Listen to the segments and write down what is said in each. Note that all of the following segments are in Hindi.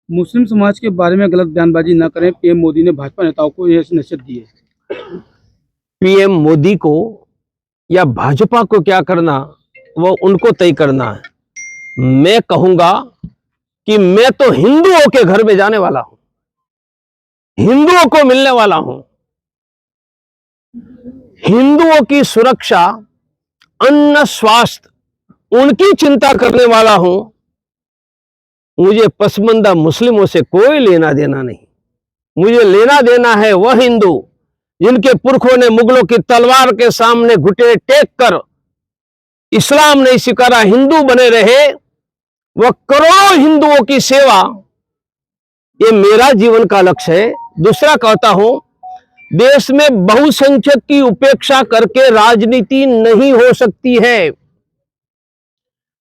मुस्लिम समाज के बारे में गलत बयानबाजी न करें, पीएम मोदी ने भाजपा नेताओं को यह नसीहत दी है। पीएम मोदी को या भाजपा को क्या करना वो उनको तय करना है। मैं कहूंगा कि मैं तो हिंदुओं के घर में जाने वाला हूं, हिंदुओं को मिलने वाला हूं, हिंदुओं की सुरक्षा, अन्न, स्वास्थ्य उनकी चिंता करने वाला हूं। मुझे पसमानदा मुस्लिमों से कोई लेना देना नहीं। मुझे लेना देना है वह हिंदू जिनके पुरखों ने मुगलों की तलवार के सामने घुटने टेक कर इस्लाम नहीं सिखाया, हिंदू बने रहे। वह करोड़ों हिंदुओं की सेवा, ये मेरा जीवन का लक्ष्य है। दूसरा कहता हूं, देश में बहुसंख्यक की उपेक्षा करके राजनीति नहीं हो सकती है।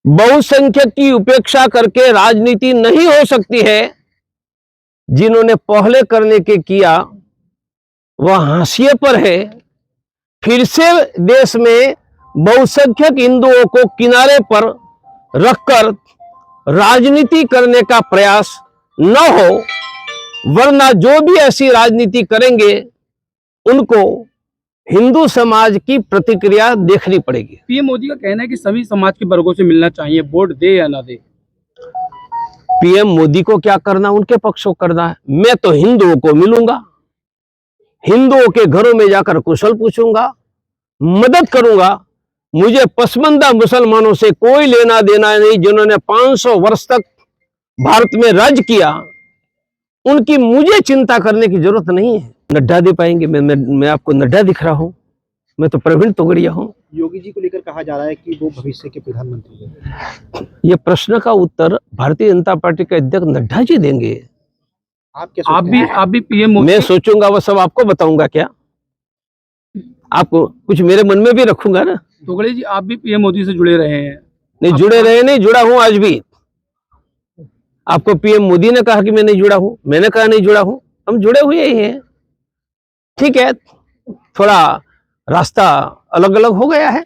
बहुसंख्यक की उपेक्षा करके राजनीति नहीं हो सकती है। जिन्होंने पहले करने के किया वह हाशिए पर है। फिर से देश में बहुसंख्यक हिंदुओं को किनारे पर रखकर राजनीति करने का प्रयास न हो, वरना जो भी ऐसी राजनीति करेंगे उनको हिंदू समाज की प्रतिक्रिया देखनी पड़ेगी। पीएम मोदी का कहना है कि सभी समाज के वर्गों से मिलना चाहिए, वोट दे या ना दे। पीएम मोदी को क्या करना, उनके पक्ष को करना है। मैं तो हिंदुओं को मिलूंगा, हिंदुओं के घरों में जाकर कुशल पूछूंगा, मदद करूंगा। मुझे पसमानदा मुसलमानों से कोई लेना देना नहीं। जिन्होंने 500 वर्ष तक भारत में राज किया, उनकी मुझे चिंता करने की जरूरत नहीं है। नड्डा दे पाएंगे? मैं आपको नड्डा दिख रहा हूं? मैं तो प्रवीण तोगड़िया हूं। योगी जी को लेकर कहा जा रहा है कि वो भविष्य के प्रधानमंत्री हैं। ये प्रश्न का उत्तर भारतीय जनता पार्टी के अध्यक्ष नड्डा जी देंगे। आप क्या सोचते हैं? आप भी पीएम मोदी। मैं सोचूंगा वो सब आपको बताऊंगा। क्या आपको कुछ मेरे मन में भी रखूंगा ना। तोगड़े जी, आप भी पीएम मोदी से जुड़े रहे हैं। नहीं जुड़े रहे, नहीं जुड़ा हूं आज भी। आपको पीएम मोदी ने कहा कि मैं नहीं जुड़ा हूं, मैंने कहा नहीं जुड़ा हूं। हम जुड़े हुए ही हैं। ठीक है, थोड़ा रास्ता अलग अलग हो गया है,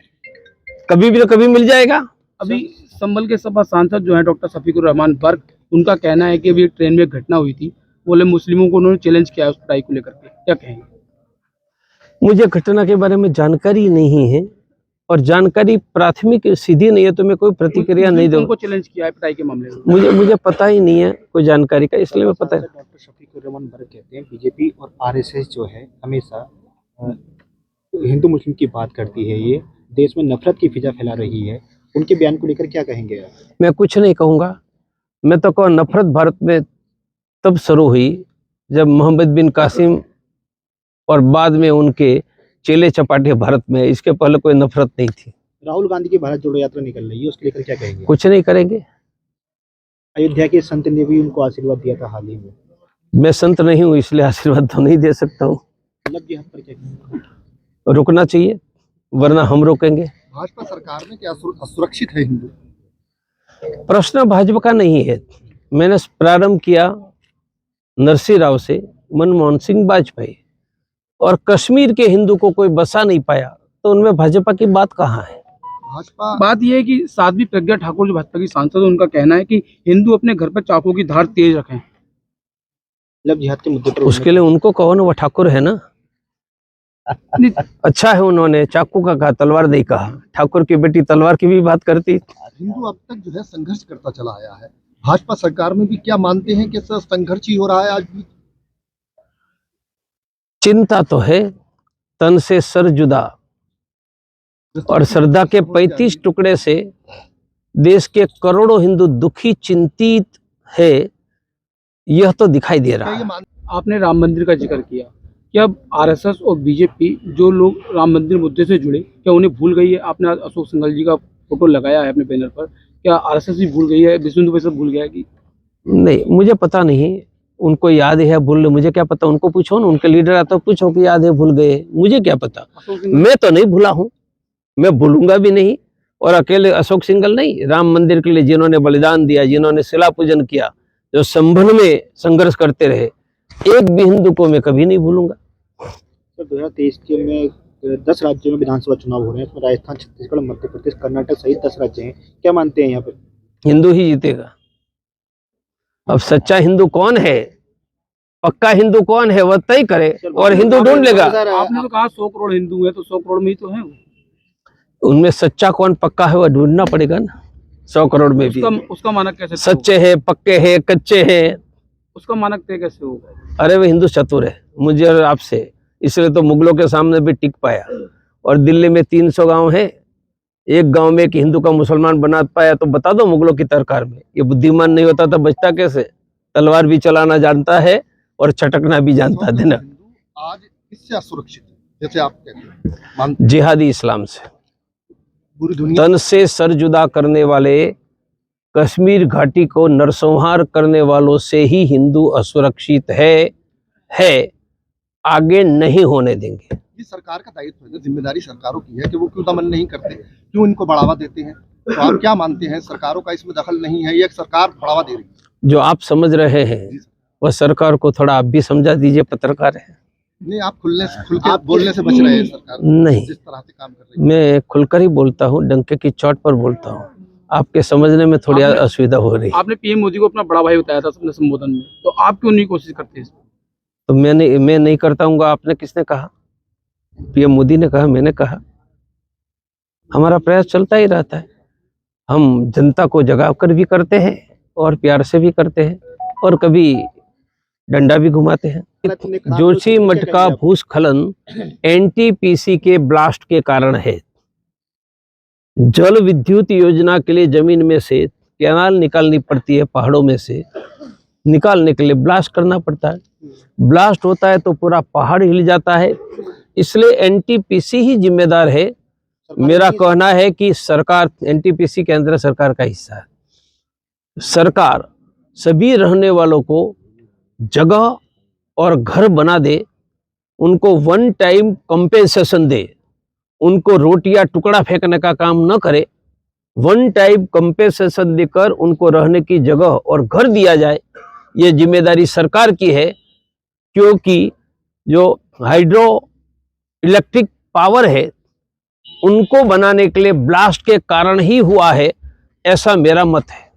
कभी भी तो कभी मिल जाएगा। अभी संभल के सपा सांसद जो है डॉक्टर शफीकुर रहमान बर्क, उनका कहना है कि अभी ट्रेन में एक घटना हुई थी, बोले मुस्लिमों को उन्होंने चैलेंज किया उस पढ़ाई को लेकर के, क्या कहेंगे? मुझे घटना के बारे में जानकारी नहीं है और जानकारी प्राथमिक सीधी नहीं है, तो मैं कोई प्रतिक्रिया नहीं दूंगा। उनको चैलेंज किया है पढ़ाई के मामले में? मुझे पता ही नहीं है कोई जानकारी का, इसलिए मैं पता है। डॉक्टर शफीकुर रहमान बर्क कहते हैं बीजेपी और आरएसएस जो है हमेशा हिंदू मुस्लिम की बात करती है, ये देश में नफरत की फिजा फैला रही है। उनके बयान को लेकर क्या कहेंगे आप? मैं कुछ नहीं कहूंगा। मैं तो कहूँ नफरत भारत में तब शुरू हुई जब मोहम्मद बिन कासिम और बाद में उनके चेले चपाटे भारत में। इसके पहले कोई नफरत नहीं थी। राहुल गांधी की भारत जोड़ो यात्रा निकल रही है, उसके लेकर क्या कहेंगे? कुछ नहीं करेंगे। अयोध्या के संत ने भी उनको आशीर्वाद दिया था हाल ही में। मैं संत नहीं हूँ, इसलिए आशीर्वाद तो नहीं दे सकता हूँ। मतलब जी, हम पर क्या कहेंगे? रुकना चाहिए, वरना हम रोकेंगे। भाजपा सरकार में क्या असुरक्षित है हिंदू? प्रश्न भाजपा का नहीं है। मैंने प्रारंभ किया नरसिंह राव से, मनमोहन सिंह, वाजपेयी, और कश्मीर के हिंदू को कोई बसा नहीं पाया, तो उनमें भाजपा की बात कहाँ है? भाजपा बात यह है कि साध्वी प्रज्ञा ठाकुर जो भाजपा की सांसद है, उनका कहना है कि हिंदू अपने घर पर चाकू की धार तेज रखें। मतलब जिहाद के मुद्दे पर उसके लिए उनको कहो ना, वो ठाकुर है ना। अच्छा है उन्होंने चाकू का कहा, तलवार नहीं कहा। ठाकुर की बेटी तलवार की भी बात करती। हिंदू अब तक जो है संघर्ष करता चला आया है। भाजपा सरकार में भी क्या मानते हैं कि संघर्ष ही हो रहा है आज भी? चिंता तो है, तन से सर जुदा, और श्रद्धा के 35 टुकड़े से देश के करोड़ों हिंदू दुखी, चिंतित है, यह तो दिखाई दे रहा है। आपने राम मंदिर का जिक्र किया, क्या आरएसएस और बीजेपी जो लोग राम मंदिर मुद्दे से जुड़े, क्या उन्हें भूल गई है? आपने अशोक सिंघल जी का फोटो लगाया है अपने बैनर पर, क्या आरएसएस भी भूल गई है, विश्व हिंदू परिषद भूल गया है कि? नहीं, मुझे पता नहीं, उनको याद है भूल, मुझे क्या पता। उनको पूछो ना, उनके लीडर आता, पूछो कि याद है भूल गए, मुझे क्या पता। मैं तो नहीं भूला हूं, मैं भूलूंगा भी नहीं। और अकेले अशोक सिंघल नहीं, राम मंदिर के लिए जिन्होंने बलिदान दिया, जिन्होंने शिला पूजन किया, जो संभल में संघर्ष करते रहे, एक भी हिंदू को मैं कभी नहीं भूलूंगा। 2023 में 10 राज्यों में विधानसभा चुनाव हो रहे हैं, इसमें राजस्थान, छत्तीसगढ़, मध्य प्रदेश, कर्नाटक सहित 10 राज्य हैं। क्या मानते हैं यहाँ पर? हिंदू ही जीतेगा। अब सच्चा हिंदू कौन है, पक्का हिंदू कौन है, वह तय करे और हिंदू ढूंढ लेगा। आपने तो कहा 100 करोड़ हिंदू है, तो 100 करोड़ में ही तो है वो। उनमें सच्चा कौन पक्का है वह ढूंढना पड़ेगा ना। 100 करोड़ में भी उसका मानक कैसे तय सच्चे हैं, पक्के हैं, कच्चे हैं। होगा? उसका मानक तय कैसे होगा? अरे वे हिंदू चतुर है मुझे और आपसे, इसलिए तो मुगलों के सामने भी टिक पाया। और दिल्ली में 300 गांव है, एक गांव में एक हिंदू का मुसलमान बना पाया, तो बता दो मुगलों की सरकार में। ये बुद्धिमान नहीं होता तो बचता कैसे? तलवार भी चलाना जानता है और छटकना भी जानता है ना। हिंदू आज किससे असुरक्षित है, जैसे आप कहते हैं, मानते जिहादी इस्लाम से, पूरी दुनिया तन से सर जुदा करने वाले, कश्मीर घाटी को नरसंहार करने वालों से ही हिंदू असुरक्षित है, आगे नहीं होने देंगे। ये सरकार का दायित्व है, जिम्मेदारी सरकारों की है कि वो क्यों दमन नहीं करते, क्यों इनको बढ़ावा देते हैं। तो आप क्या मानते हैं, सरकारों का इसमें दखल नहीं है, ये सरकार बढ़ावा दे रही है? जो आप समझ रहे हैं वह सरकार को थोड़ा आप भी समझा दीजिए, पत्रकार है। नहीं, आप खुल के बोलने से बच रहे हैं सरकार नहीं, जिस तरह से काम कर रही है। मैं खुलकर ही बोलता हूँ, डंके की चोट पर बोलता हूँ। आपके समझने में थोड़ी असुविधा हो रही है। आपने पीएम मोदी को अपना बड़ा भाई बताया था अपने संबोधन में, तो आप क्यों नहीं कोशिश करते इसमें? तो मैं नहीं करता हूँ, आपने किसने कहा? पीएम मोदी ने कहा, मैंने कहा? हमारा प्रयास चलता ही रहता है। हम जनता को जगा कर भी करते हैं और प्यार से भी करते हैं और कभी डंडा भी घुमाते हैं। जोशी मठ का भूस्खलन एनटीपीसी के ब्लास्ट के कारण है। जल विद्युत योजना के लिए जमीन में से कैनाल निकालनी पड़ती है, पहाड़ों में से निकालने के लिए ब्लास्ट करना पड़ता है। ब्लास्ट होता है तो पूरा पहाड़ हिल जाता है, इसलिए एनटीपीसी ही जिम्मेदार है। मेरा कहना है कि सरकार एनटीपीसी केंद्र सरकार का हिस्सा है। सरकार सभी रहने वालों को जगह और घर बना दे, उनको वन टाइम कंपेंसेशन दे, उनको रोटियां टुकड़ा फेंकने का काम न करे, वन टाइम कंपेंसेशन देकर उनको रहने की जगह और घर दिया जाए। ये जिम्मेदारी सरकार की है, क्योंकि जो हाइड्रो इलेक्ट्रिक पावर है उनको बनाने के लिए ब्लास्ट के कारण ही हुआ है, ऐसा मेरा मत है।